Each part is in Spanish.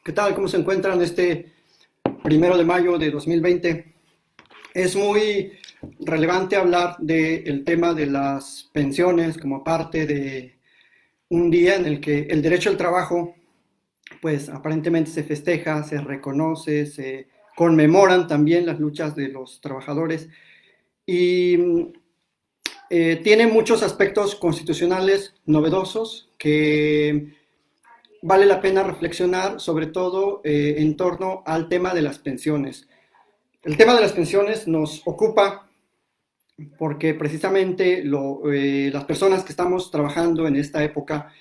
¿Qué tal? ¿Cómo se encuentran este 1 de mayo de 2020? Es muy relevante hablar del tema de las pensiones como parte de un día en el que el derecho al trabajo, pues aparentemente se festeja, se reconoce, se conmemoran también las luchas de los trabajadores y tiene muchos aspectos constitucionales novedosos que vale la pena reflexionar, sobre todo en torno al tema de las pensiones. El tema de las pensiones nos ocupa porque precisamente las personas que estamos trabajando en esta época,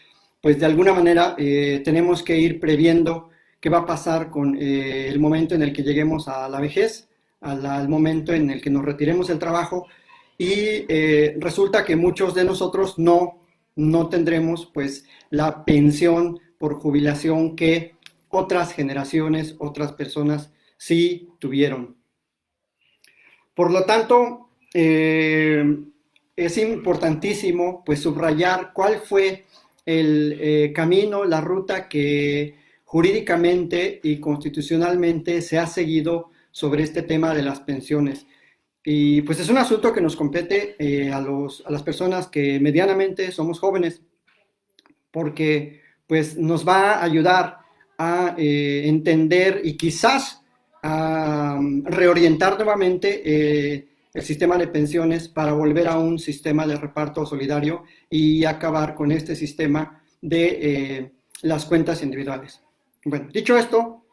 pues de alguna manera tenemos que ir previendo qué va a pasar con el momento en el que lleguemos a la vejez, al momento en el que nos retiremos del trabajo y resulta que muchos de nosotros no tendremos pues la pensión por jubilación que otras generaciones, otras personas sí tuvieron. Por lo tanto, es importantísimo pues subrayar cuál fue el camino, la ruta que jurídicamente y constitucionalmente se ha seguido sobre este tema de las pensiones. Y pues es un asunto que nos compete a las personas que medianamente somos jóvenes, porque pues nos va a ayudar a entender y quizás a reorientar nuevamente el sistema de pensiones para volver a un sistema de reparto solidario y acabar con este sistema de las cuentas individuales. Bueno, dicho esto,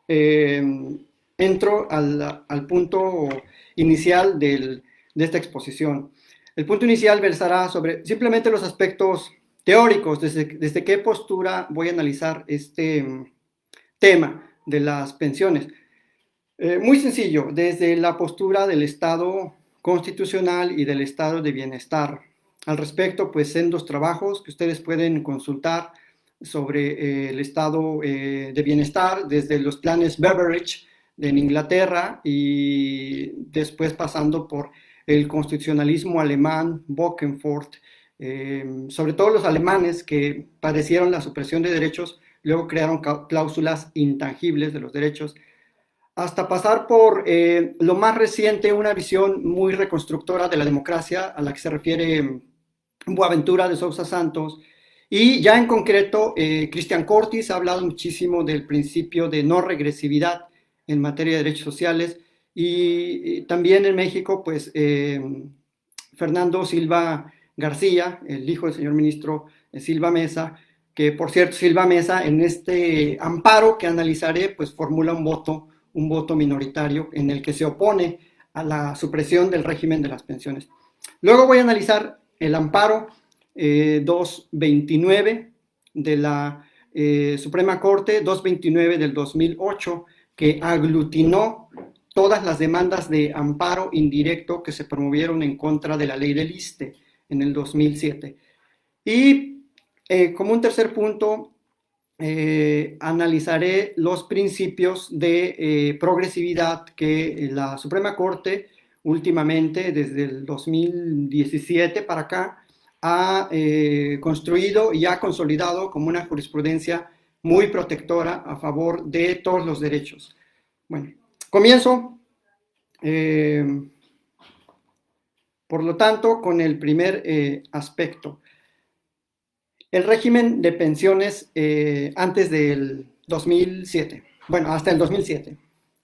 eh, entro al punto inicial de esta exposición. El punto inicial versará sobre simplemente los aspectos teóricos, desde qué postura voy a analizar este tema de las pensiones. Muy sencillo, desde la postura del Estado constitucional y del Estado de bienestar. Al respecto, pues sendos trabajos que ustedes pueden consultar sobre el estado de bienestar, desde los planes Beveridge en Inglaterra y después pasando por el constitucionalismo alemán, Bokenford, sobre todo los alemanes que padecieron la supresión de derechos, luego crearon cláusulas intangibles de los derechos, hasta pasar por lo más reciente, una visión muy reconstructora de la democracia a la que se refiere Boaventura de Sousa Santos, y ya en concreto, Christian Cortis ha hablado muchísimo del principio de no regresividad en materia de derechos sociales, y también en México, pues Fernando Silva García, el hijo del señor ministro Silva Mesa, que por cierto Silva Mesa en este amparo que analizaré, pues formula un voto minoritario en el que se opone a la supresión del régimen de las pensiones. Luego voy a analizar el amparo 229 de la Suprema Corte, 229 del 2008, que aglutinó todas las demandas de amparo indirecto que se promovieron en contra de la ley del ISSSTE en el 2007. Y como un tercer punto, analizaré los principios de progresividad que la Suprema Corte últimamente, desde el 2017 para acá, ha construido y ha consolidado como una jurisprudencia muy protectora a favor de todos los derechos. Bueno, comienzo, por lo tanto, con el primer aspecto. El régimen de pensiones antes del 2007, bueno, hasta el 2007.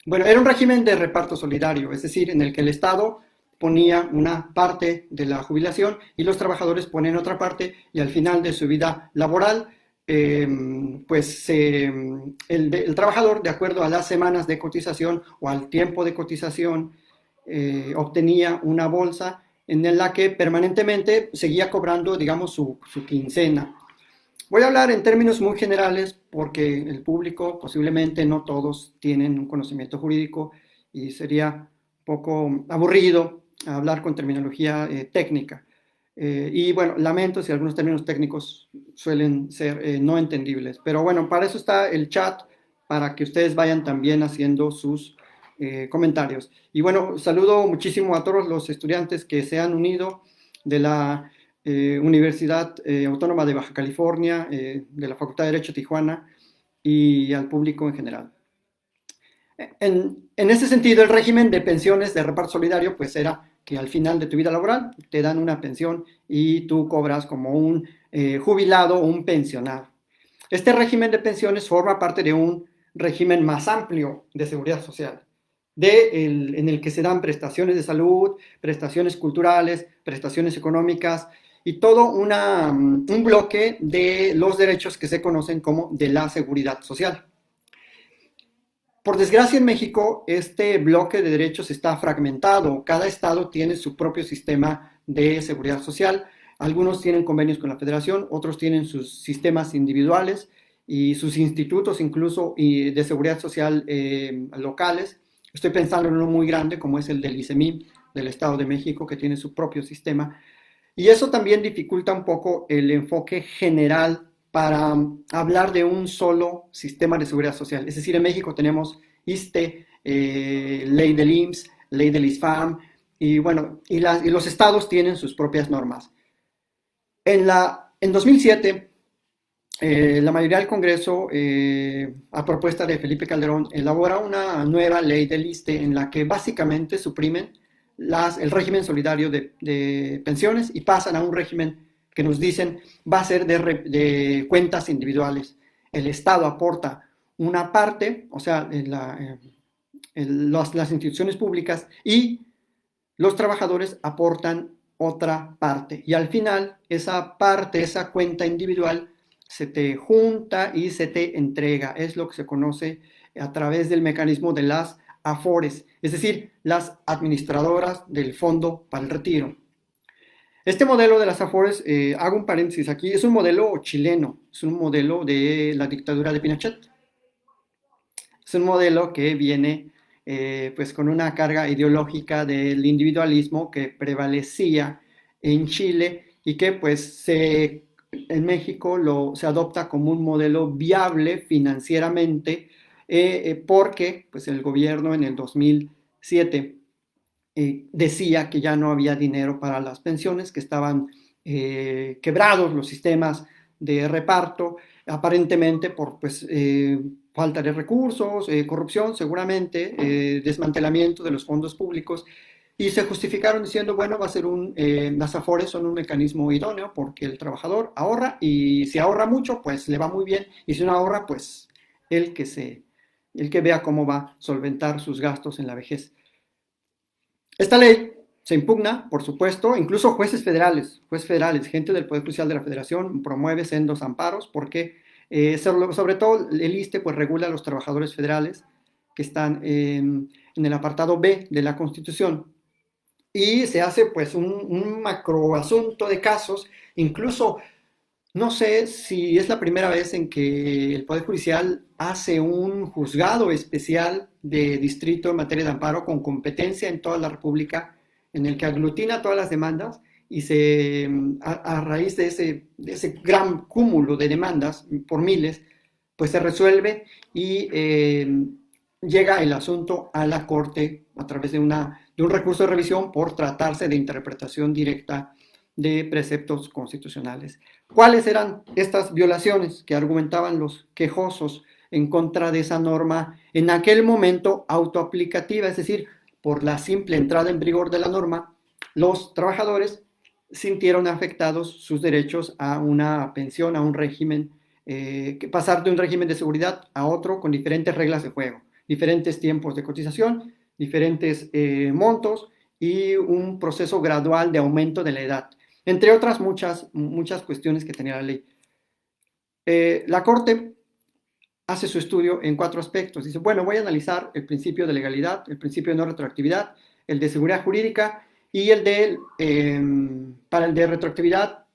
Bueno, era un régimen de reparto solidario, es decir, en el que el Estado ponía una parte de la jubilación y los trabajadores ponen otra parte, y al final de su vida laboral, pues el trabajador, de acuerdo a las semanas de cotización o al tiempo de cotización, obtenía una bolsa en la que permanentemente seguía cobrando, digamos, su quincena. Voy a hablar en términos muy generales porque el público, posiblemente no todos, tienen un conocimiento jurídico y sería poco aburrido hablar con terminología técnica. Y bueno, lamento si algunos términos técnicos suelen ser no entendibles, pero bueno, para eso está el chat, para que ustedes vayan también haciendo sus comentarios. Y bueno, saludo muchísimo a todos los estudiantes que se han unido de la Universidad Autónoma de Baja California, de la Facultad de Derecho Tijuana, y al público en general. En ese sentido, el régimen de pensiones de reparto solidario, pues era que al final de tu vida laboral te dan una pensión y tú cobras como un jubilado o un pensionado. Este régimen de pensiones forma parte de un régimen más amplio de seguridad social, en el que se dan prestaciones de salud, prestaciones culturales, prestaciones económicas y todo un bloque de los derechos que se conocen como de la seguridad social. Por desgracia, en México, este bloque de derechos está fragmentado. Cada estado tiene su propio sistema de seguridad social. Algunos tienen convenios con la federación, otros tienen sus sistemas individuales y sus institutos incluso de seguridad social locales. Estoy pensando en uno muy grande como es el del ICEMIM del Estado de México, que tiene su propio sistema. Y eso también dificulta un poco el enfoque general para hablar de un solo sistema de seguridad social. Es decir, en México tenemos ISSSTE, ley del IMSS, ley del ISFAM, y bueno, y los estados tienen sus propias normas. En 2007, la mayoría del Congreso, a propuesta de Felipe Calderón, elabora una nueva ley del ISSSTE en la que básicamente suprimen el régimen solidario de pensiones y pasan a un régimen que nos dicen va a ser de cuentas individuales. El Estado aporta una parte, o sea, las instituciones públicas, y los trabajadores aportan otra parte. Y al final, esa parte, esa cuenta individual, se te junta y se te entrega. Es lo que se conoce a través del mecanismo de las AFORES, es decir, las administradoras del Fondo para el Retiro. Este modelo de las AFORES, hago un paréntesis aquí, es un modelo chileno, es un modelo de la dictadura de Pinochet. Es un modelo que viene pues con una carga ideológica del individualismo que prevalecía en Chile y que pues en México se adopta como un modelo viable financieramente porque pues el gobierno en el 2007 decía que ya no había dinero para las pensiones, que estaban quebrados los sistemas de reparto, aparentemente por pues, falta de recursos, corrupción seguramente, desmantelamiento de los fondos públicos, y se justificaron diciendo, bueno, va a ser las AFORES son un mecanismo idóneo porque el trabajador ahorra y si ahorra mucho, pues le va muy bien, y si no ahorra, pues el que vea cómo va a solventar sus gastos en la vejez. Esta ley se impugna, por supuesto, incluso jueces federales, gente del Poder Judicial de la Federación promueve sendos amparos porque sobre todo el ISSSTE pues regula a los trabajadores federales que están en el apartado B de la Constitución y se hace pues un macro asunto de casos, incluso no sé si es la primera vez en que el Poder Judicial hace un juzgado especial de distrito en materia de amparo con competencia en toda la República, en el que aglutina todas las demandas y a raíz de ese gran cúmulo de demandas por miles, pues se resuelve y llega el asunto a la Corte a través de un recurso de revisión por tratarse de interpretación directa de preceptos constitucionales. ¿Cuáles eran estas violaciones que argumentaban los quejosos en contra de esa norma en aquel momento autoaplicativa? Es decir, por la simple entrada en vigor de la norma, los trabajadores sintieron afectados sus derechos a una pensión, a un régimen, pasar de un régimen de seguridad a otro con diferentes reglas de juego, diferentes tiempos de cotización, diferentes montos y un proceso gradual de aumento de la edad, entre otras muchas cuestiones que tenía la ley. La Corte hace su estudio en 4 aspectos. Dice, bueno, voy a analizar el principio de legalidad, el principio de no retroactividad, el de seguridad jurídica y para el de retroactividad,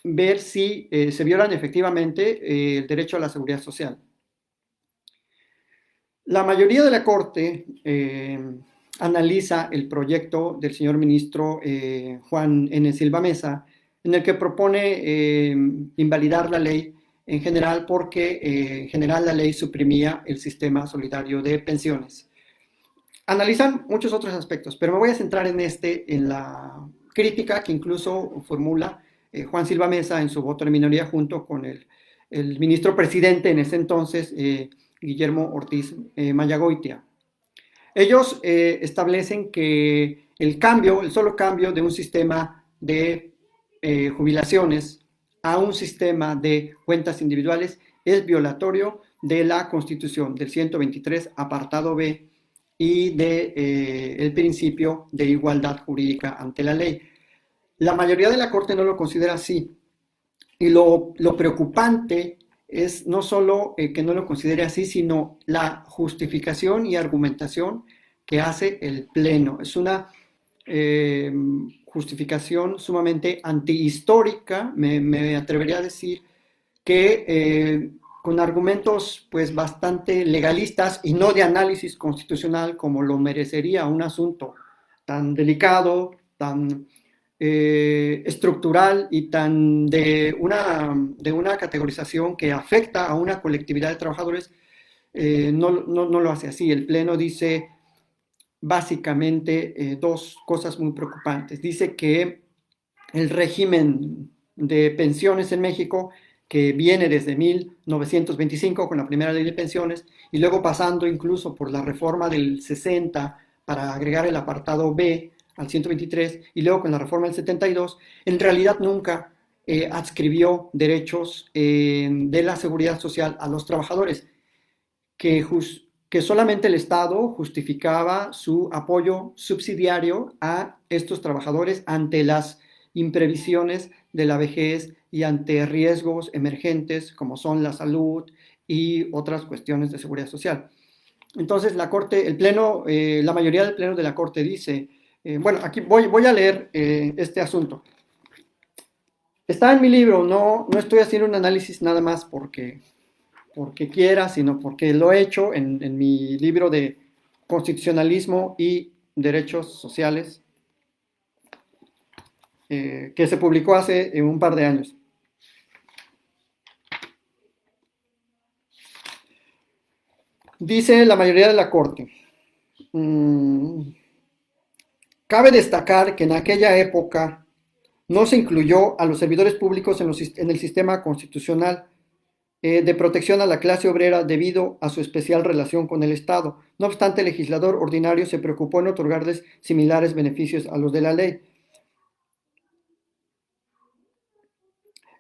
ver si se violan efectivamente el derecho a la seguridad social. La mayoría de la Corte analiza el proyecto del señor ministro Juan N. Silva Mesa, en el que propone invalidar la ley en general porque en general la ley suprimía el sistema solidario de pensiones. Analizan muchos otros aspectos, pero me voy a centrar en la crítica que incluso formula Juan Silva Mesa en su voto de minoría junto con el el ministro presidente en ese entonces, Guillermo Ortiz Mayagoitia. Ellos establecen que el solo cambio de un sistema de jubilaciones a un sistema de cuentas individuales es violatorio de la Constitución, del 123, apartado B, y del principio de igualdad jurídica ante la ley. La mayoría de la Corte no lo considera así. Y lo preocupante es no solo que no lo considere así, sino la justificación y argumentación que hace el Pleno. Es una justificación sumamente antihistórica, me atrevería a decir, que con argumentos pues bastante legalistas y no de análisis constitucional como lo merecería un asunto tan delicado, tan estructural y tan de una categorización que afecta a una colectividad de trabajadores, no lo hace así. El Pleno dice básicamente dos cosas muy preocupantes. Dice que el régimen de pensiones en México, que viene desde 1925 con la primera ley de pensiones y luego pasando incluso por la reforma del 60 para agregar el apartado B al 123 y luego con la reforma del 72, en realidad nunca adscribió derechos de la seguridad social a los trabajadores, que solamente el Estado justificaba su apoyo subsidiario a estos trabajadores ante las imprevisiones de la vejez y ante riesgos emergentes como son la salud y otras cuestiones de seguridad social. Entonces la Corte, el Pleno, la mayoría del Pleno de la Corte dice, bueno, aquí voy a leer este asunto. Está en mi libro, no estoy haciendo un análisis nada más porque quiera, sino porque lo he hecho en mi libro de Constitucionalismo y Derechos Sociales, que se publicó hace un par de años. Dice la mayoría de la Corte, cabe destacar que en aquella época no se incluyó a los servidores públicos en el sistema constitucional de protección a la clase obrera debido a su especial relación con el Estado. No obstante, el legislador ordinario se preocupó en otorgarles similares beneficios a los de la ley,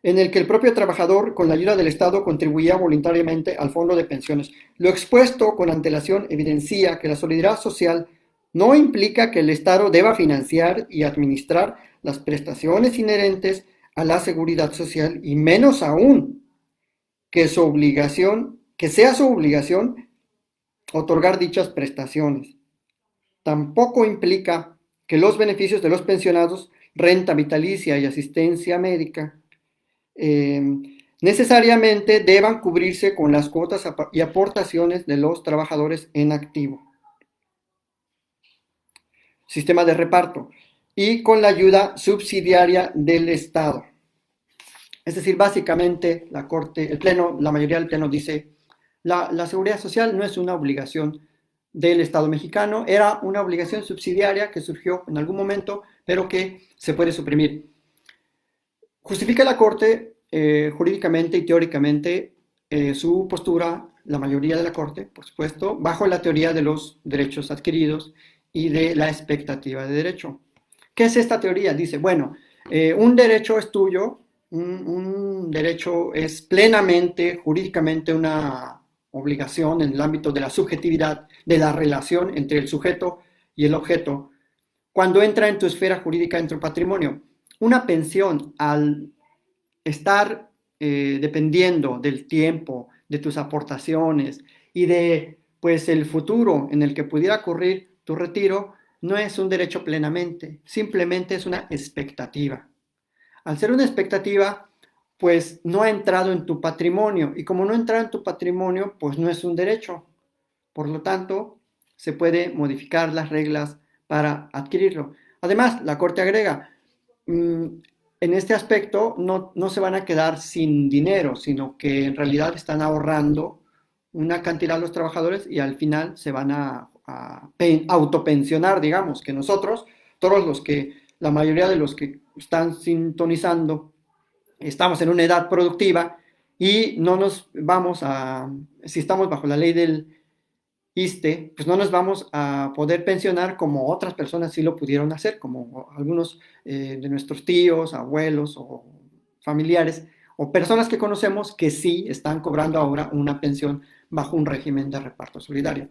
en el que el propio trabajador, con la ayuda del Estado, contribuía voluntariamente al fondo de pensiones. Lo expuesto con antelación evidencia que la solidaridad social no implica que el Estado deba financiar y administrar las prestaciones inherentes a la seguridad social y menos aún que sea su obligación otorgar dichas prestaciones. Tampoco implica que los beneficios de los pensionados, renta vitalicia y asistencia médica, necesariamente deban cubrirse con las cuotas y aportaciones de los trabajadores en activo. Sistema de reparto y con la ayuda subsidiaria del Estado. Es decir, básicamente la Corte, el Pleno, la mayoría del Pleno dice, la seguridad social no es una obligación del Estado mexicano, era una obligación subsidiaria que surgió en algún momento, pero que se puede suprimir. Justifica la Corte jurídicamente y teóricamente su postura, la mayoría de la Corte, por supuesto, bajo la teoría de los derechos adquiridos y de la expectativa de derecho. ¿Qué es esta teoría? Dice, bueno, un derecho es tuyo, un derecho es plenamente, jurídicamente, una obligación en el ámbito de la subjetividad, de la relación entre el sujeto y el objeto, cuando entra en tu esfera jurídica, en tu patrimonio. Una pensión, al estar dependiendo del tiempo, de tus aportaciones y de pues el futuro en el que pudiera ocurrir tu retiro, no es un derecho plenamente, simplemente es una expectativa. Al ser una expectativa, pues no ha entrado en tu patrimonio, y como no ha entrado en tu patrimonio, pues no es un derecho. Por lo tanto, se puede modificar las reglas para adquirirlo. Además, la Corte agrega, en este aspecto no se van a quedar sin dinero, sino que en realidad están ahorrando una cantidad los trabajadores y al final se van a autopensionar, digamos, que nosotros, la mayoría de los que están sintonizando, estamos en una edad productiva y no nos vamos a, si estamos bajo la ley del ISSSTE, pues no nos vamos a poder pensionar como otras personas sí lo pudieron hacer, como algunos de nuestros tíos, abuelos o familiares, o personas que conocemos que sí están cobrando ahora una pensión bajo un régimen de reparto solidario.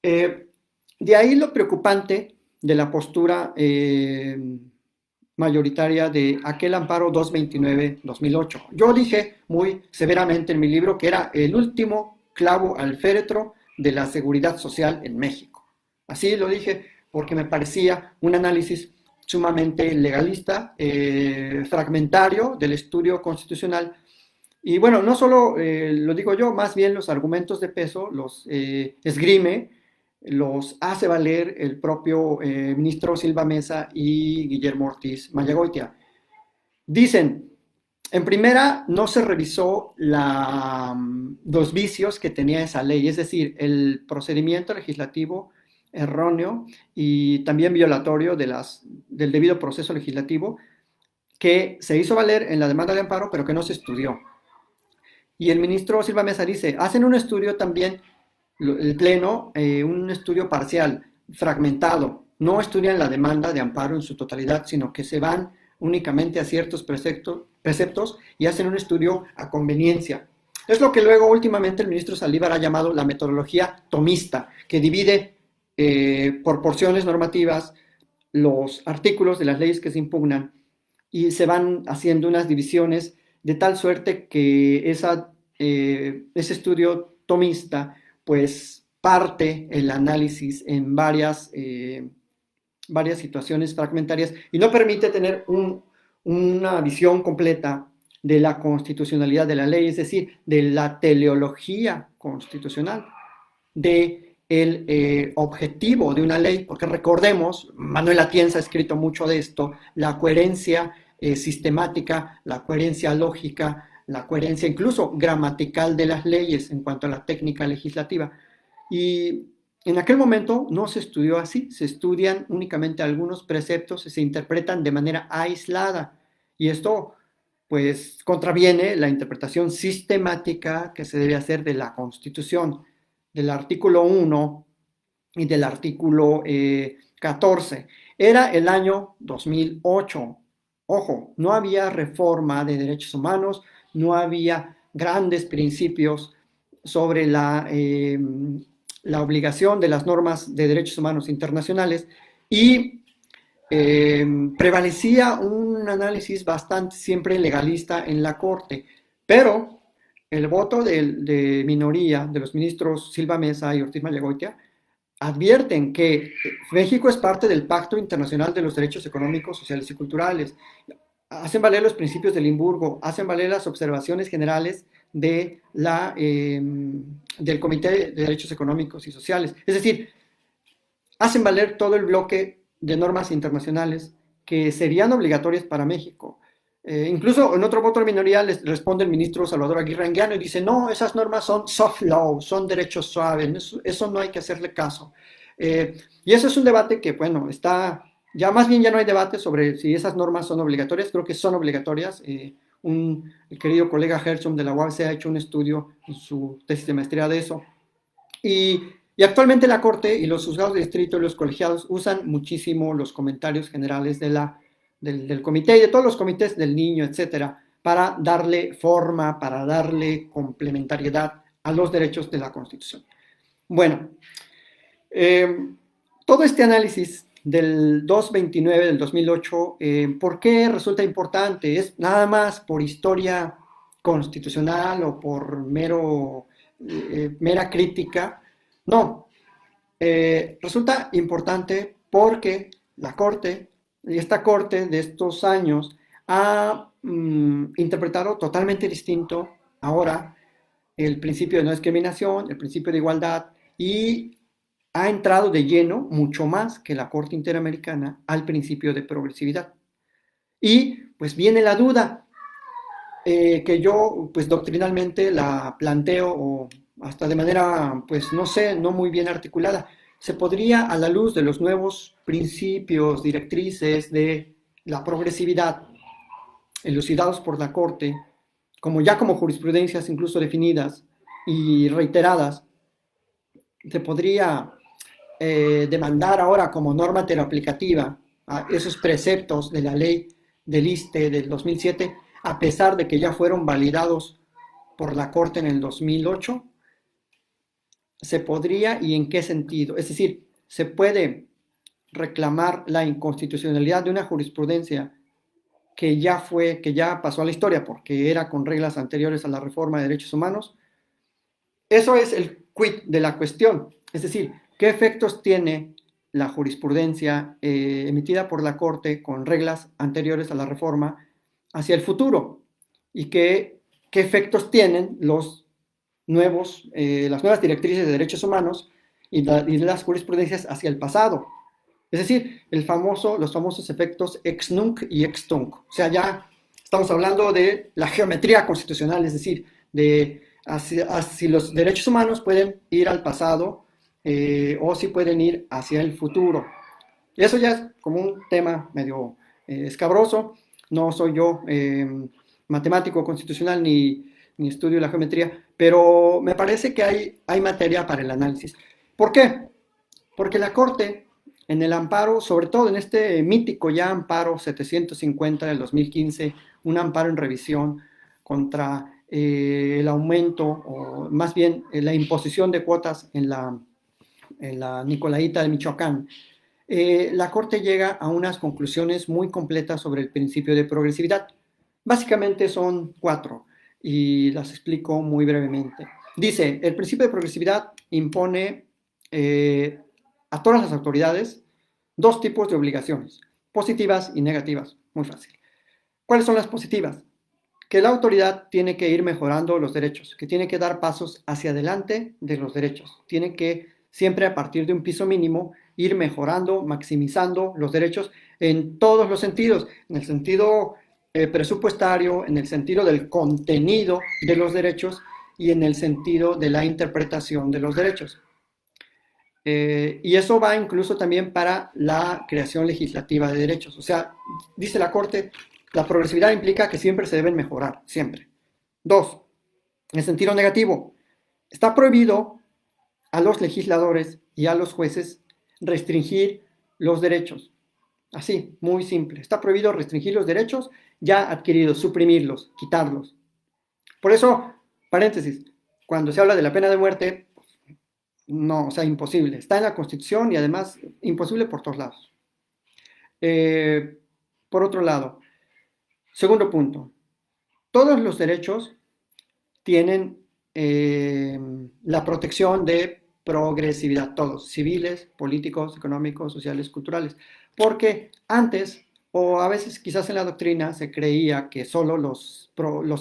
De ahí lo preocupante de la postura mayoritaria de aquel amparo 229-2008. Yo dije muy severamente en mi libro que era el último clavo al féretro de la seguridad social en México. Así lo dije porque me parecía un análisis sumamente legalista, fragmentario del estudio constitucional. Y bueno, no solo lo digo yo, más bien los argumentos de peso los esgrime, los hace valer el propio ministro Silva Mesa y Guillermo Ortiz Mayagoitia. Dicen, en primera, no se revisó los vicios que tenía esa ley, es decir, el procedimiento legislativo erróneo y también violatorio del debido proceso legislativo que se hizo valer en la demanda de amparo, pero que no se estudió. Y el ministro Silva Mesa dice, hacen un estudio también, el Pleno, un estudio parcial, fragmentado, no estudian la demanda de amparo en su totalidad, sino que se van únicamente a ciertos preceptos y hacen un estudio a conveniencia. Es lo que luego últimamente el ministro Saldívar ha llamado la metodología tomista, que divide por porciones normativas los artículos de las leyes que se impugnan y se van haciendo unas divisiones de tal suerte que ese estudio tomista pues parte el análisis en varias situaciones fragmentarias y no permite tener una visión completa de la constitucionalidad de la ley, es decir, de la teleología constitucional, de el objetivo de una ley, porque recordemos, Manuel Atienza ha escrito mucho de esto, la coherencia sistemática, la coherencia lógica, la coherencia incluso gramatical de las leyes en cuanto a la técnica legislativa. Y en aquel momento no se estudió así, se estudian únicamente algunos preceptos y se interpretan de manera aislada. Y esto pues contraviene la interpretación sistemática que se debe hacer de la Constitución, del artículo 1 y del artículo 14. Era el año 2008. Ojo, no había reforma de derechos humanos, no había grandes principios sobre la obligación de las normas de derechos humanos internacionales y prevalecía un análisis bastante siempre legalista en la Corte, pero el voto de minoría de los ministros Silva Mesa y Ortiz Mayagoitia advierten que México es parte del Pacto Internacional de los Derechos Económicos, Sociales y Culturales. Hacen valer los principios de Limburgo, hacen valer las observaciones generales del Comité de Derechos Económicos y Sociales. Es decir, hacen valer todo el bloque de normas internacionales que serían obligatorias para México. Incluso en otro voto de minoría les responde el ministro Salvador Aguirre Anguiano y dice, no, esas normas son soft law, son derechos suaves, eso no hay que hacerle caso. Y eso es un debate que, bueno, ya más bien ya no hay debate sobre si esas normas son obligatorias, creo que son obligatorias. El querido colega Hershom de la UABC ha hecho un estudio en su tesis de maestría de eso. Y actualmente la Corte y los juzgados de distrito y los colegiados usan muchísimo los comentarios generales del comité y de todos los comités del niño, etcétera, para darle forma, para darle complementariedad a los derechos de la Constitución. Bueno, todo este análisis del 229 del 2008, ¿por qué resulta importante? ¿Es nada más por historia constitucional o por mera crítica? No, resulta importante porque la Corte, esta Corte de estos años, ha interpretado totalmente distinto ahora el principio de no discriminación, el principio de igualdad y ha entrado de lleno, mucho más que la Corte Interamericana, al principio de progresividad. Y pues viene la duda, que yo pues doctrinalmente la planteo o hasta de manera pues no sé, no muy bien articulada. Se podría, a la luz de los nuevos principios, directrices de la progresividad elucidados por la Corte, como jurisprudencias incluso definidas y reiteradas, se podría demandar ahora como norma aplicativa a esos preceptos de la ley del ISSSTE del 2007, a pesar de que ya fueron validados por la Corte en el 2008, se podría y en qué sentido. Es decir, se puede reclamar la inconstitucionalidad de una jurisprudencia que ya pasó a la historia porque era con reglas anteriores a la reforma de derechos humanos. Eso es el quid de la cuestión. Es decir, ¿qué efectos tiene la jurisprudencia emitida por la Corte con reglas anteriores a la reforma hacia el futuro? ¿Y qué efectos tienen las nuevas directrices de derechos humanos y las jurisprudencias hacia el pasado? Es decir, los famosos efectos ex nunc y ex tunc. O sea, ya estamos hablando de la geometría constitucional, es decir, de si los derechos humanos pueden ir al pasado o si pueden ir hacia el futuro. Y eso ya es como un tema medio escabroso. No soy yo matemático constitucional ni estudio la geometría, pero me parece que hay materia para el análisis. ¿Por qué? Porque la Corte, en el amparo, sobre todo en este mítico ya amparo 750 del 2015, un amparo en revisión contra el aumento, o más bien la imposición de cuotas en la Nicolaita de Michoacán, la Corte llega a unas conclusiones muy completas sobre el principio de progresividad. Básicamente son 4 y las explico muy brevemente. Dice, el principio de progresividad impone a todas las autoridades 2 tipos de obligaciones, positivas y negativas. Muy fácil. ¿Cuáles son las positivas? Que la autoridad tiene que ir mejorando los derechos, que tiene que dar pasos hacia adelante de los derechos, tiene que siempre a partir de un piso mínimo ir mejorando, maximizando los derechos en todos los sentidos, en el sentido presupuestario, en el sentido del contenido de los derechos y en el sentido de la interpretación de los derechos. Y eso va incluso también para la creación legislativa de derechos. O sea, dice la Corte, la progresividad implica que siempre se deben mejorar, siempre. 2, en el sentido negativo, está prohibido a los legisladores y a los jueces restringir los derechos. Así, muy simple. Está prohibido restringir los derechos ya adquiridos, suprimirlos, quitarlos. Por eso, paréntesis, cuando se habla de la pena de muerte, no, o sea, imposible. Está en la Constitución y además imposible por todos lados. Por otro lado, segundo punto, todos los derechos tienen la protección de progresividad, todos, civiles, políticos, económicos, sociales, culturales, porque antes, o a veces quizás en la doctrina, se creía que solo los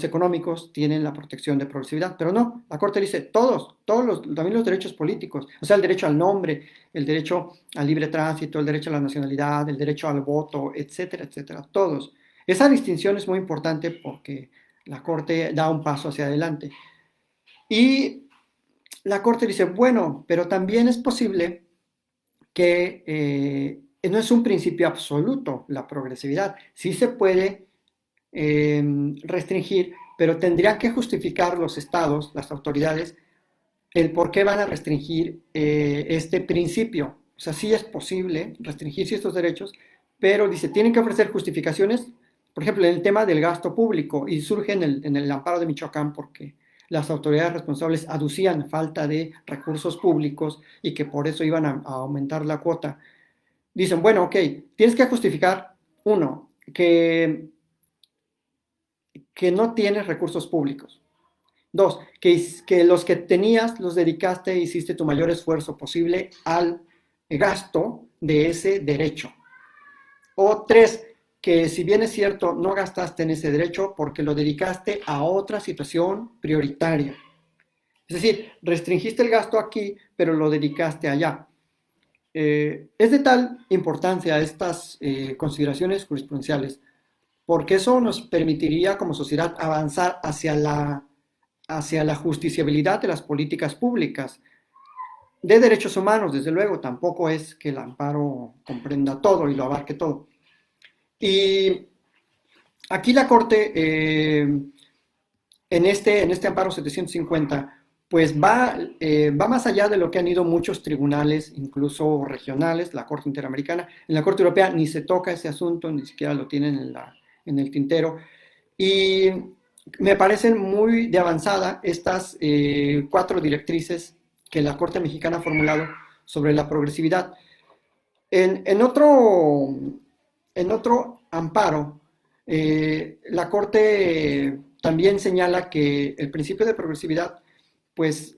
económicos tienen la protección de progresividad, pero no, la Corte dice también los derechos políticos, o sea, el derecho al nombre, el derecho al libre tránsito, el derecho a la nacionalidad, el derecho al voto, etcétera, etcétera, todos. Esa distinción es muy importante porque la Corte da un paso hacia adelante. Y la Corte dice, bueno, pero también es posible que no es un principio absoluto la progresividad. Sí se puede restringir, pero tendrían que justificar los estados, las autoridades, el por qué van a restringir este principio. O sea, sí es posible restringir ciertos derechos, pero dice, tienen que ofrecer justificaciones, por ejemplo, en el tema del gasto público, y surge en el amparo de Michoacán porque las autoridades responsables aducían falta de recursos públicos y que por eso iban a aumentar la cuota. Dicen, bueno, ok, tienes que justificar, uno, que no tienes recursos públicos. 2, que los que tenías los dedicaste e hiciste tu mayor esfuerzo posible al gasto de ese derecho. O 3, que si bien es cierto, no gastaste en ese derecho porque lo dedicaste a otra situación prioritaria. Es decir, restringiste el gasto aquí, pero lo dedicaste allá. Es de tal importancia estas consideraciones jurisprudenciales, porque eso nos permitiría como sociedad avanzar hacia la justiciabilidad de las políticas públicas. De derechos humanos, desde luego, tampoco es que el amparo comprenda todo y lo abarque todo. Y aquí la Corte en este amparo 750, pues va más allá de lo que han ido muchos tribunales, incluso regionales, la Corte Interamericana. En la Corte Europea ni se toca ese asunto, ni siquiera lo tienen en el tintero. Y me parecen muy de avanzada estas 4 directrices que la Corte Mexicana ha formulado sobre la progresividad. En, en otro, en otro amparo, la Corte también señala que el principio de progresividad, pues,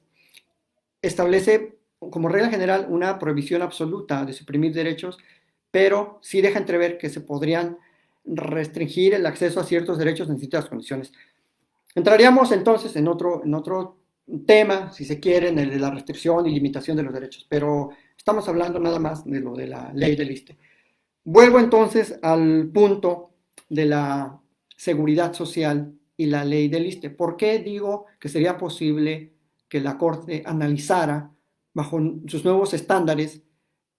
establece como regla general una prohibición absoluta de suprimir derechos, pero sí deja entrever que se podrían restringir el acceso a ciertos derechos en ciertas condiciones. Entraríamos entonces en otro tema, si se quiere, en el de la restricción y limitación de los derechos, pero estamos hablando nada más de lo de la ley del ISSSTE. Vuelvo entonces al punto de la seguridad social y la ley del ISSSTE. ¿Por qué digo que sería posible que la Corte analizara bajo sus nuevos estándares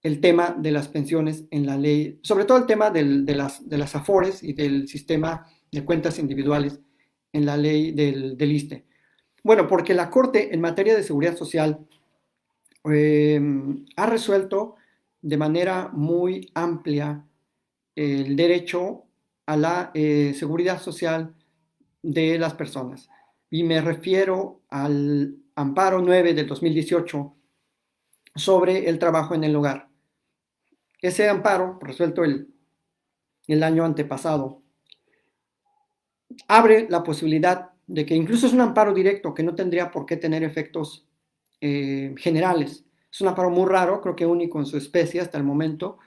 el tema de las pensiones en la ley, sobre todo el tema de las AFORES y del sistema de cuentas individuales en la ley del ISSSTE? Bueno, porque la Corte en materia de seguridad social ha resuelto de manera muy amplia el derecho a la seguridad social de las personas. Y me refiero al amparo 9 del 2018 sobre el trabajo en el hogar. Ese amparo, resuelto el año antepasado, abre la posibilidad de que incluso es un amparo directo que no tendría por qué tener efectos generales. Es un amparo muy raro, creo que único en su especie hasta el momento,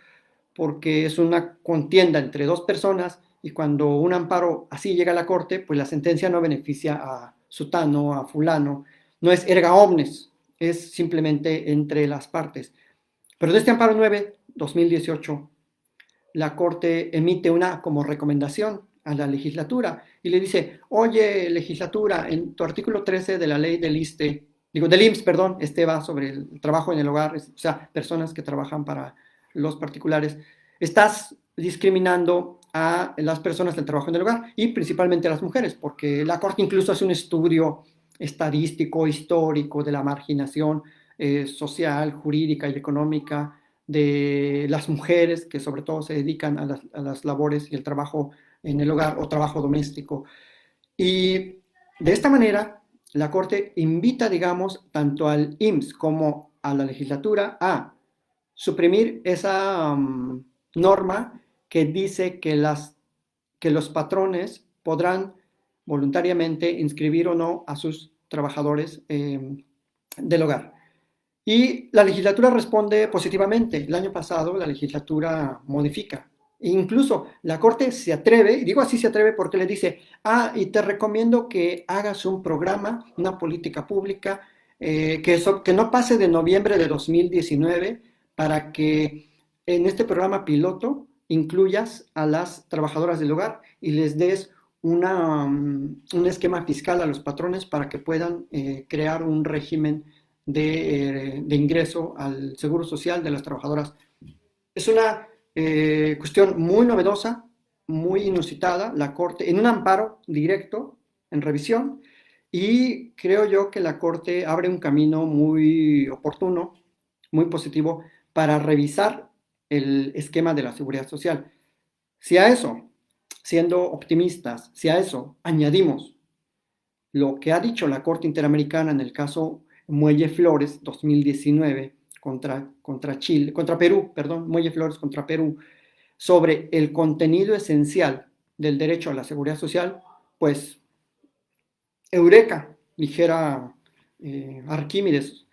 porque es una contienda entre 2 personas y cuando un amparo así llega a la Corte, pues la sentencia no beneficia a sutano, a fulano, no es erga omnes, es simplemente entre las partes. Pero de este amparo 9, 2018, la Corte emite una como recomendación a la legislatura y le dice, oye, legislatura, en tu artículo 13 de la ley del ISSSTE, del IMSS, perdón, este va sobre el trabajo en el hogar, o sea, personas que trabajan para los particulares, estás discriminando a las personas del trabajo en el hogar y principalmente a las mujeres, porque la Corte incluso hace un estudio estadístico, histórico de la marginación social, jurídica y económica de las mujeres que sobre todo se dedican a las labores y el trabajo en el hogar o trabajo doméstico. Y de esta manera, la Corte invita, digamos, tanto al IMSS como a la legislatura a suprimir esa norma que dice que los patrones podrán voluntariamente inscribir o no a sus trabajadores del hogar. Y la legislatura responde positivamente. El año pasado la legislatura modifica. E incluso la Corte se atreve, y digo así se atreve porque le dice, y te recomiendo que hagas un programa, una política pública, que no pase de noviembre de 2019 para que en este programa piloto incluyas a las trabajadoras del hogar y les des un esquema fiscal a los patrones para que puedan crear un régimen de ingreso al seguro social de las trabajadoras. Es una cuestión muy novedosa, muy inusitada, la Corte, en un amparo directo, en revisión, y creo yo que la Corte abre un camino muy oportuno, muy positivo, para revisar el esquema de la seguridad social. Si a eso, siendo optimistas, si a eso añadimos lo que ha dicho la Corte Interamericana en el caso Muelle Flores 2019 contra Chile, contra Perú, perdón, Muelle Flores contra Perú, sobre el contenido esencial del derecho a la seguridad social, pues eureka, dijera Arquímedes,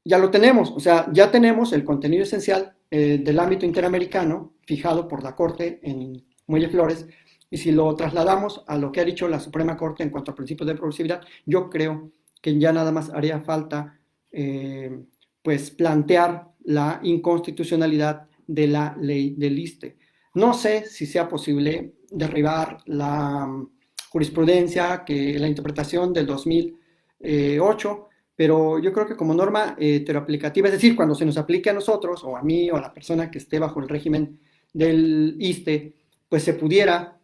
ya lo tenemos, o sea, ya tenemos el contenido esencial del ámbito interamericano fijado por la Corte en Muelle Flores, y si lo trasladamos a lo que ha dicho la Suprema Corte en cuanto a principios de progresividad, yo creo que ya nada más haría falta pues plantear la inconstitucionalidad de la ley del ISSSTE. No sé si sea posible derribar la jurisprudencia, la interpretación del 2008, pero yo creo que como norma heteroaplicativa, es decir, cuando se nos aplique a nosotros, o a mí, o a la persona que esté bajo el régimen del ISSSTE, pues se pudiera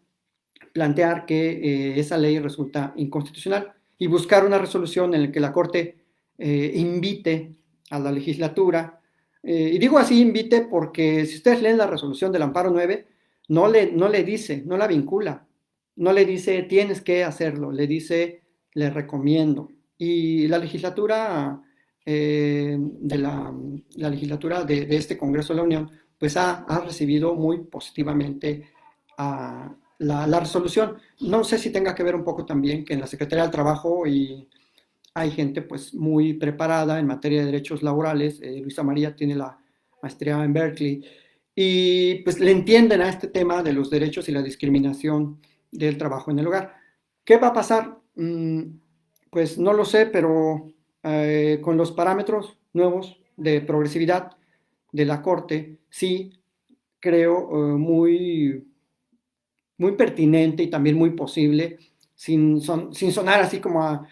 plantear que esa ley resulta inconstitucional y buscar una resolución en la que la Corte invite a la legislatura, y digo así invite porque si ustedes leen la resolución del amparo 9, no le dice, no la vincula, no le dice tienes que hacerlo, le dice le recomiendo. Y la legislatura la legislatura de este Congreso de la Unión pues ha recibido muy positivamente la resolución. No sé si tenga que ver un poco también que en la Secretaría del Trabajo hay gente pues muy preparada en materia de derechos laborales. Luisa María tiene la maestría en Berkeley y pues le entienden a este tema de los derechos y la discriminación del trabajo en el hogar. ¿Qué va a pasar? Pues no lo sé, pero con los parámetros nuevos de progresividad de la Corte, sí creo muy pertinente y también muy posible, sin sonar así como a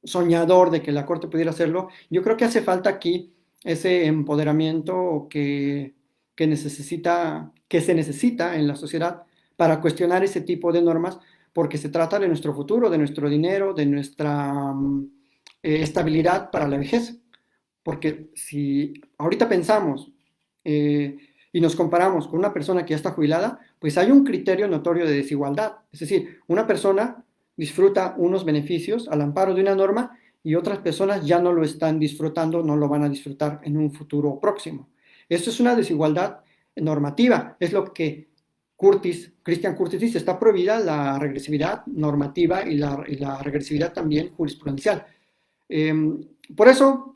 soñador de que la Corte pudiera hacerlo. Yo creo que hace falta aquí ese empoderamiento que se necesita en la sociedad para cuestionar ese tipo de normas, porque se trata de nuestro futuro, de nuestro dinero, de nuestra estabilidad para la vejez. Porque si ahorita pensamos y nos comparamos con una persona que ya está jubilada, pues hay un criterio notorio de desigualdad. Es decir, una persona disfruta unos beneficios al amparo de una norma y otras personas ya no lo están disfrutando, no lo van a disfrutar en un futuro próximo. Esto es una desigualdad normativa, es lo que Christian Curtis dice, está prohibida la regresividad normativa y la regresividad también jurisprudencial. Eh, por eso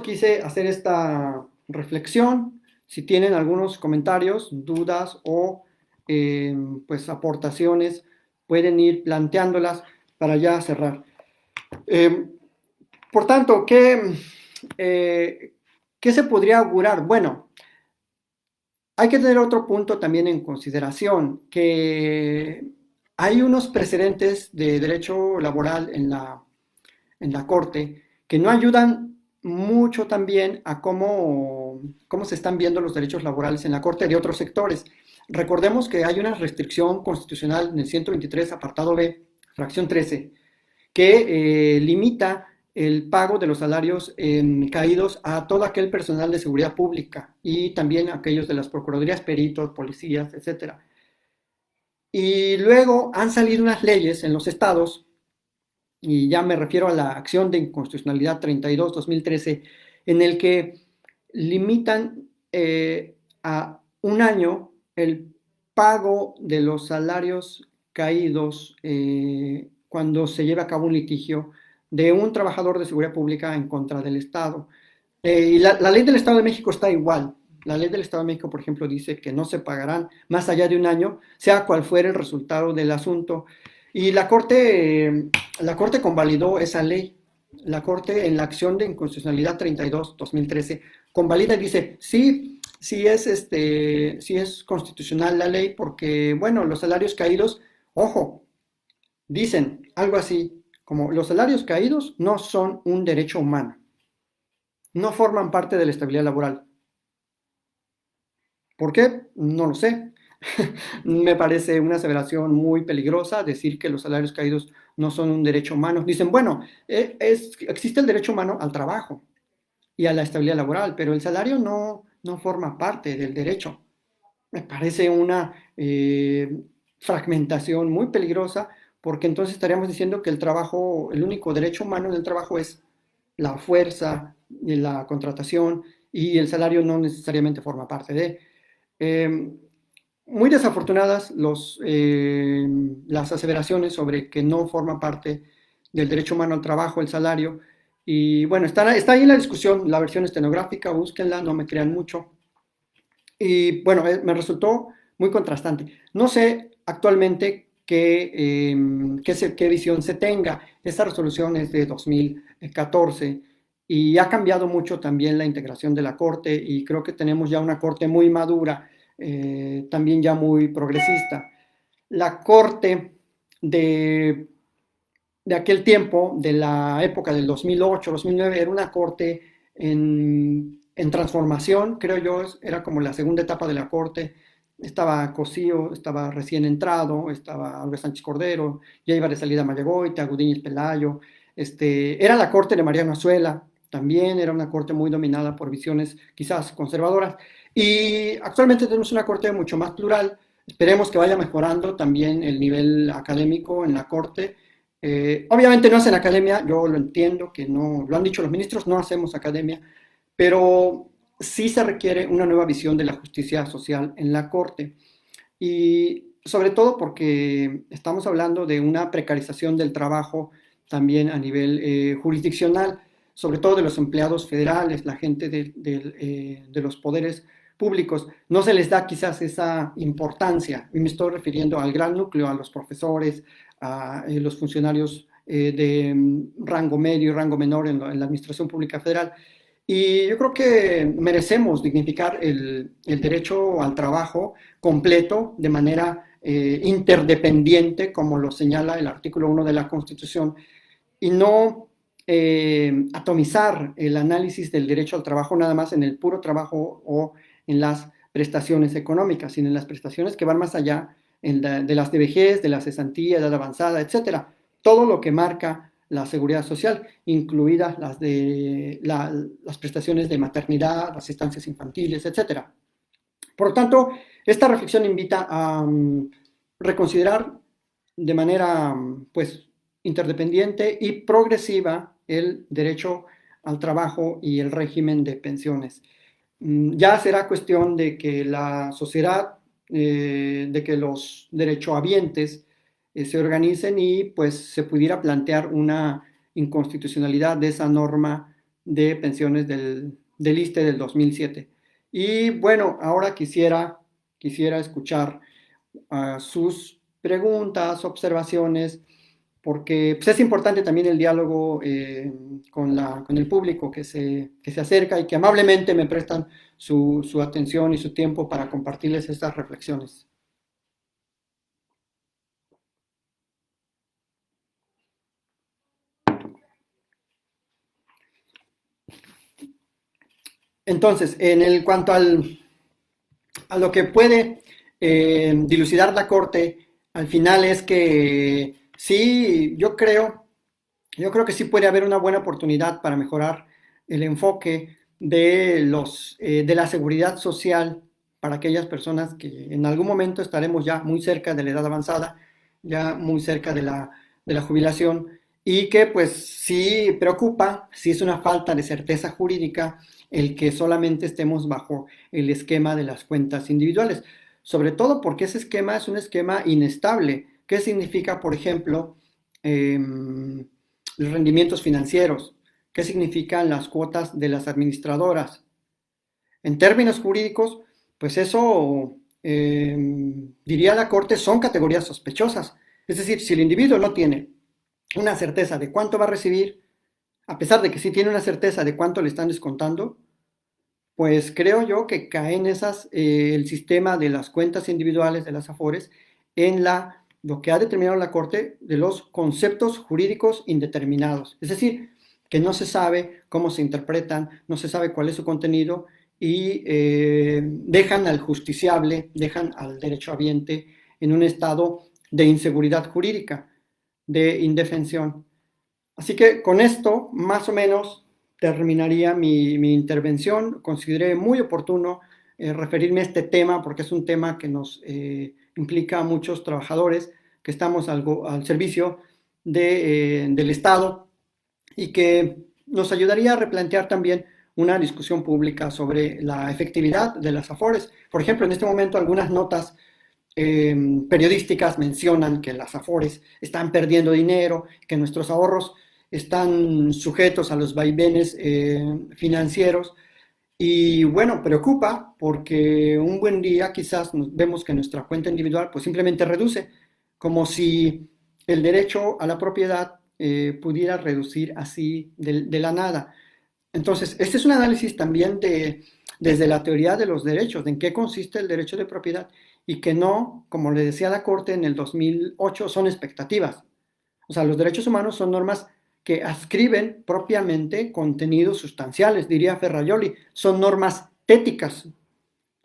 quise hacer esta reflexión. Si tienen algunos comentarios, dudas o pues aportaciones, pueden ir planteándolas para ya cerrar. Por tanto, ¿qué se podría augurar? Bueno, hay que tener otro punto también en consideración, que hay unos precedentes de derecho laboral en la Corte que no ayudan mucho también a cómo se están viendo los derechos laborales en la Corte de otros sectores. Recordemos que hay una restricción constitucional en el 123, apartado B, fracción 13, que limita el pago de los salarios caídos a todo aquel personal de seguridad pública y también a aquellos de las procuradurías, peritos, policías, etc. Y luego han salido unas leyes en los estados, y ya me refiero a la acción de inconstitucionalidad 32-2013, en el que limitan a un año el pago de los salarios caídos cuando se lleva a cabo un litigio de un trabajador de seguridad pública en contra del Estado. Y la ley del Estado de México está igual. La ley del Estado de México, por ejemplo, dice que no se pagarán más allá de un año, sea cual fuera el resultado del asunto. Y la Corte convalidó esa ley. La Corte, en la acción de inconstitucionalidad 32-2013, convalida y dice, sí es constitucional la ley porque, bueno, los salarios caídos, ojo, dicen algo así, como los salarios caídos no son un derecho humano, no forman parte de la estabilidad laboral. ¿Por qué? No lo sé. Me parece una aseveración muy peligrosa decir que los salarios caídos no son un derecho humano. Dicen, bueno, existe el derecho humano al trabajo y a la estabilidad laboral, pero el salario no forma parte del derecho. Me parece una fragmentación muy peligrosa porque entonces estaríamos diciendo que el único derecho humano del trabajo es la fuerza de la contratación y el salario no necesariamente forma parte de. Muy desafortunadas las aseveraciones sobre que no forma parte del derecho humano al trabajo, el salario. Y bueno, está ahí la discusión, la versión estenográfica, búsquenla, no me crean mucho. Y bueno, me resultó muy contrastante. No sé actualmente qué visión se tenga. Esta resolución es de 2014 y ha cambiado mucho también la integración de la Corte y creo que tenemos ya una Corte muy madura, también ya muy progresista. La Corte de aquel tiempo, de la época del 2008, 2009, era una Corte en transformación, creo yo, era como la segunda etapa de la Corte, estaba Cosío, estaba recién entrado, estaba Álvarez Sánchez Cordero, ya iba de salida Mayagoita, Agudíñez Pelayo, era la corte de Mariano Azuela, también era una corte muy dominada por visiones quizás conservadoras, y actualmente tenemos una corte mucho más plural. Esperemos que vaya mejorando también el nivel académico en la corte. Obviamente no hacen academia, yo lo entiendo, que no, lo han dicho los ministros, no hacemos academia, pero sí se requiere una nueva visión de la justicia social en la corte. Y sobre todo porque estamos hablando de una precarización del trabajo también a nivel jurisdiccional, sobre todo de los empleados federales, la gente de los poderes públicos. No se les da quizás esa importancia, y me estoy refiriendo al gran núcleo, a los profesores, a los funcionarios de rango medio y rango menor en la administración pública federal. Y yo creo que merecemos dignificar el derecho al trabajo completo de manera interdependiente, como lo señala el artículo 1 de la Constitución, y no atomizar el análisis del derecho al trabajo nada más en el puro trabajo o en las prestaciones económicas, sino en las prestaciones que van más allá de las de vejez, de la cesantía, edad avanzada, etcétera. Todo lo que marca la seguridad social, incluidas las prestaciones de maternidad, las estancias infantiles, etcétera. Por lo tanto, esta reflexión invita a reconsiderar de manera pues, interdependiente y progresiva el derecho al trabajo y el régimen de pensiones. Ya será cuestión de que la sociedad, de que los derechohabientes se organicen y pues se pudiera plantear una inconstitucionalidad de esa norma de pensiones del ISSSTE del 2007. Y bueno, ahora quisiera escuchar sus preguntas, observaciones, porque pues, es importante también el diálogo con el público que se acerca y que amablemente me prestan su atención y su tiempo para compartirles estas reflexiones. Entonces, cuanto a lo que puede dilucidar la Corte, al final es que sí, yo creo que sí puede haber una buena oportunidad para mejorar el enfoque de la seguridad social para aquellas personas que en algún momento estaremos ya muy cerca de la edad avanzada, ya muy cerca de la jubilación, y que pues sí preocupa, sí es una falta de certeza jurídica el que solamente estemos bajo el esquema de las cuentas individuales, sobre todo porque ese esquema es un esquema inestable. ¿Qué significa, por ejemplo, los rendimientos financieros? ¿Qué significan las cuotas de las administradoras? En términos jurídicos, pues eso, diría la Corte, son categorías sospechosas. Es decir, si el individuo no tiene una certeza de cuánto va a recibir, a pesar de que sí tiene una certeza de cuánto le están descontando, pues creo yo que cae en el sistema de las cuentas individuales de las AFORES en lo que ha determinado la Corte de los conceptos jurídicos indeterminados. Es decir, que no se sabe cómo se interpretan, no se sabe cuál es su contenido y dejan al justiciable, dejan al derechohabiente en un estado de inseguridad jurídica, de indefensión. Así que con esto, más o menos, terminaría mi intervención. Consideré muy oportuno referirme a este tema porque es un tema que nos implica a muchos trabajadores que estamos al servicio del Estado y que nos ayudaría a replantear también una discusión pública sobre la efectividad de las AFORES. Por ejemplo, en este momento algunas notas periodísticas mencionan que las AFORES están perdiendo dinero, que nuestros ahorros están sujetos a los vaivenes financieros y bueno, preocupa porque un buen día quizás vemos que nuestra cuenta individual pues simplemente reduce, como si el derecho a la propiedad pudiera reducir así de la nada. Entonces, este es un análisis también desde la teoría de los derechos, de en qué consiste el derecho de propiedad y que no, como le decía la Corte en el 2008, son expectativas. O sea, los derechos humanos son normas que ascriben propiamente contenidos sustanciales, diría Ferrajoli, son normas téticas,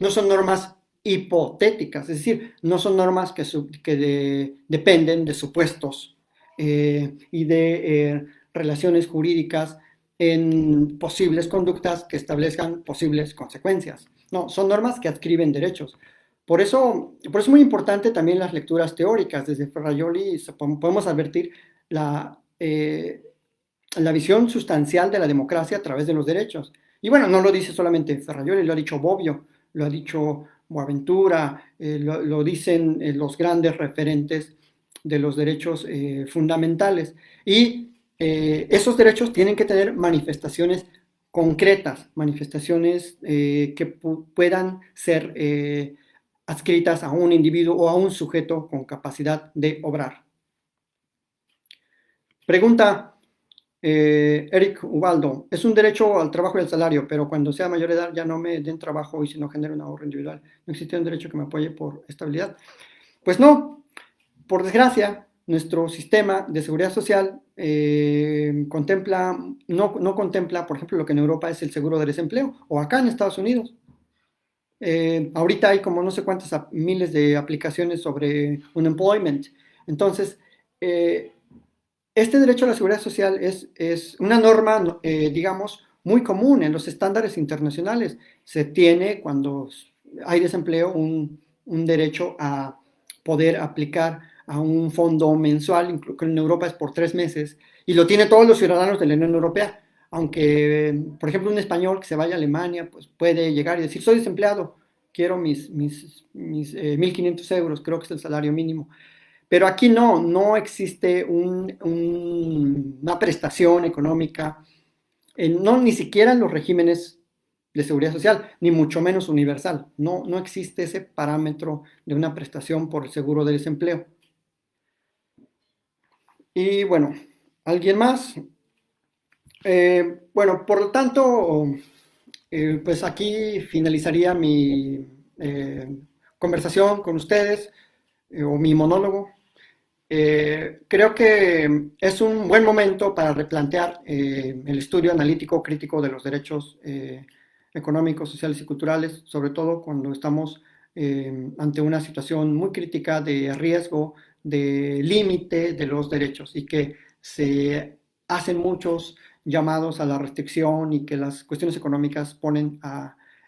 no son normas hipotéticas, es decir, no son normas que dependen de supuestos y de relaciones jurídicas en posibles conductas que establezcan posibles consecuencias. No, son normas que adscriben derechos. Por eso es muy importante también las lecturas teóricas. Desde Ferrajoli podemos advertir la visión sustancial de la democracia a través de los derechos. Y bueno, no lo dice solamente Ferrajoli, lo ha dicho Bobbio, lo ha dicho Boaventura, lo dicen los grandes referentes de los derechos fundamentales. Y esos derechos tienen que tener manifestaciones concretas, manifestaciones que puedan ser adscritas a un individuo o a un sujeto con capacidad de obrar. Pregunta Eric Ubaldo, es un derecho al trabajo y al salario, pero cuando sea mayor de edad ya no me den trabajo y si no genero un ahorro individual, ¿no existe un derecho que me apoye por estabilidad? Pues no, por desgracia, nuestro sistema de seguridad social no contempla, por ejemplo, lo que en Europa es el seguro de desempleo, o acá en Estados Unidos. Ahorita hay como no sé cuántas miles de aplicaciones sobre unemployment. Entonces, este derecho a la seguridad social es una norma, digamos, muy común en los estándares internacionales. Se tiene, cuando hay desempleo, un derecho a poder aplicar a un fondo mensual, que en Europa es por 3 meses, y lo tienen todos los ciudadanos de la Unión Europea. Aunque, por ejemplo, un español que se vaya a Alemania, pues puede llegar y decir, soy desempleado, quiero mis 1.500 euros, creo que es el salario mínimo. Pero aquí no existe una prestación económica, ni siquiera en los regímenes de seguridad social, ni mucho menos universal. No existe ese parámetro de una prestación por el seguro de desempleo. Y bueno, ¿alguien más? Bueno, por lo tanto, pues aquí finalizaría mi conversación con ustedes o mi monólogo. Creo que es un buen momento para replantear el estudio analítico crítico de los derechos económicos, sociales y culturales, sobre todo cuando estamos ante una situación muy crítica de riesgo, de límite de los derechos y que se hacen muchos llamados a la restricción y que las cuestiones económicas ponen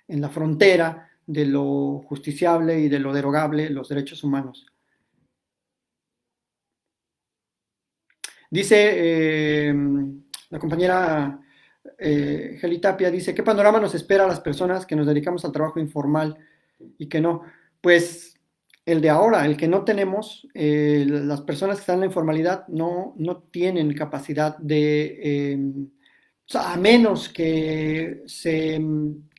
en la frontera de lo justiciable y de lo derogable los derechos humanos. Dice la compañera Geli Tapia, dice, ¿qué panorama nos espera a las personas que nos dedicamos al trabajo informal y que no? Pues el de ahora, el que no tenemos, las personas que están en la informalidad no tienen capacidad o sea, a menos que se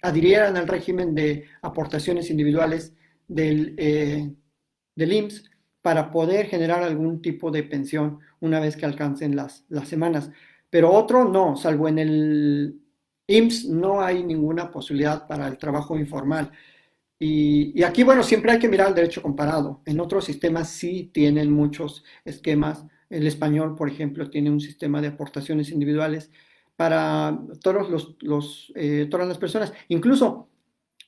adhirieran al régimen de aportaciones individuales del IMSS, para poder generar algún tipo de pensión una vez que alcancen las semanas. Pero otro no, salvo en el IMSS no hay ninguna posibilidad para el trabajo informal. Y aquí, bueno, siempre hay que mirar el derecho comparado. En otros sistemas sí tienen muchos esquemas. El español, por ejemplo, tiene un sistema de aportaciones individuales para todas las personas, incluso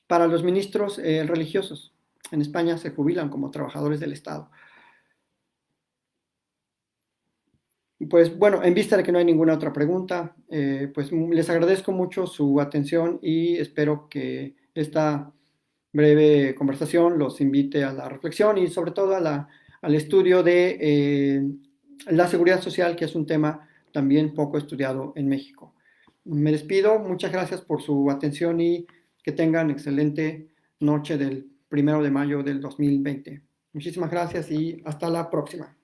para los ministros religiosos. En España se jubilan como trabajadores del Estado. Pues bueno, en vista de que no hay ninguna otra pregunta, pues les agradezco mucho su atención y espero que esta breve conversación los invite a la reflexión y sobre todo al estudio de la seguridad social, que es un tema también poco estudiado en México. Me despido, muchas gracias por su atención y que tengan excelente noche del 1 de mayo del 2020. Muchísimas gracias y hasta la próxima.